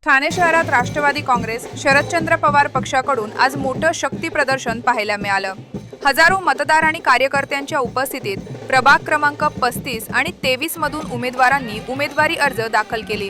ठाणे शहरात राष्ट्रवादी काँग्रेस शरदचंद्र पवार पक्षाकडून आज मोठं शक्ती प्रदर्शन पाहायला मिळालं। हजारो मतदार आणि कार्यकर्त्यांच्या उपस्थितीत प्रभाग क्रमांक 35 आणि 23 मधून उमेदवारांनी उमेदवारी अर्ज दाखल केले।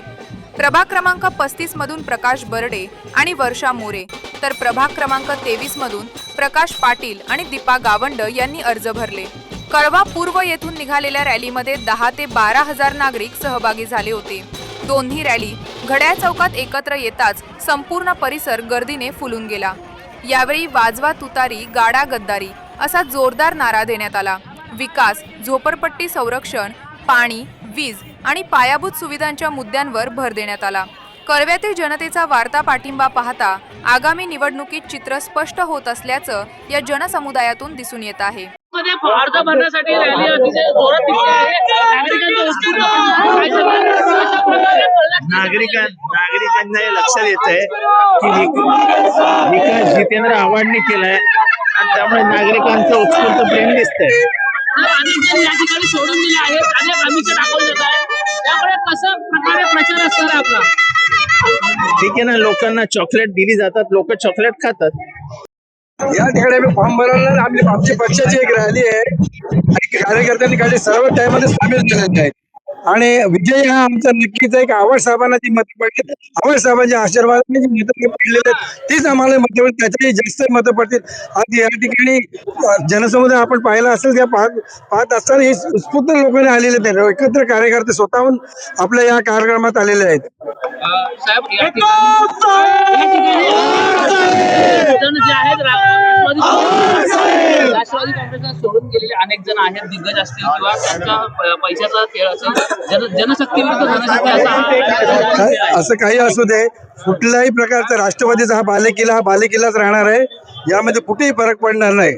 प्रभाग क्रमांक 35 मधून प्रकाश बर्डे आणि वर्षा मोरे, तर प्रभाग क्रमांक 23 मधून प्रकाश पाटील आणि दीपा गावंड यांनी अर्ज भरले। कळवा पूर्व येथून निघालेल्या रॅलीमध्ये 10 ते 12 हजार नागरिक सहभागी झाले होते। दोन्ही रॅली घड्याळ चौकात एकत्र येताच संपूर्ण परिसर गर्दीने फुलून गेला। यावेळी वाजवा तुतारी गाडा गद्दारी असा जोरदार नारा देण्यात आला। विकास, झोपडपट्टी संरक्षण, पाणी, वीज आणि पायाभूत सुविधांच्या मुद्द्यांवर भर देण्यात आला। कळव्यातील जनतेचा वाढता पाठिंबा पाहता आगामी निवडणुकीत चित्र स्पष्ट होत असल्याचं या जनसमुदायातून दिसून येत आहे। अर्ज भरण्यासाठी रॅली अतिशय जोरात दिसते आहे। नागरिकांना हे लक्षात येत आहे की विकास जितेंद्र आव्हाडने केलाय आणि त्यामुळे नागरिकांचं उत्स्फूर्त प्रेम दिसतंय। अनेक जण या ठिकाणी सोडून दिले आहेत, अनेक आमिष दाखवले जात आहे, त्यामुळे कसं प्रकारे प्रचार असणार आहे आपला? ठीक आहे ना, लोकांना चॉकलेट दिली जातात, लोक चॉकलेट खातात। या ठिकाणी आम्ही फॉर्म भरवला। आमच्या पक्षाची एक रॅली आहे आणि कार्यकर्त्यांनी काही सर्व टाइममध्ये सामील झालेले आहेत आणि विजय हा आमचा नक्कीच आहे की आव्हाड साहेबांना जी मतं पडली, आव्हाड साहेबांच्या आशीर्वादाने जी मतं पडलेली आहेत तीच आम्हाला मतं पडतील, त्याच्याही जास्त मतं पडतील। आज या ठिकाणी जनसमुदाय आपण पाहिला असेल, त्या पाहत असताना हे उत्स्फूर्त लोकांनी आलेले आहेत, एकत्र कार्यकर्ते स्वतःहून आपल्या या कार्यक्रमात आलेले आहेत। साहेब या ठिकाणी जण जे आहेत राष्ट्रवादी काँग्रेसला सोडून गेलेले अनेक जण आहेत, दिग्गज असतील किंवा त्यांचा पैशाचा खेळ असेल, जनशक्ती विरुद्ध धनशक्ती असं काही असू दे, कुठल्याही प्रकारचा राष्ट्रवादीचा हा बालेकिल्ला राहणार आहे, यामध्ये कुठेही फरक पडणार नाही।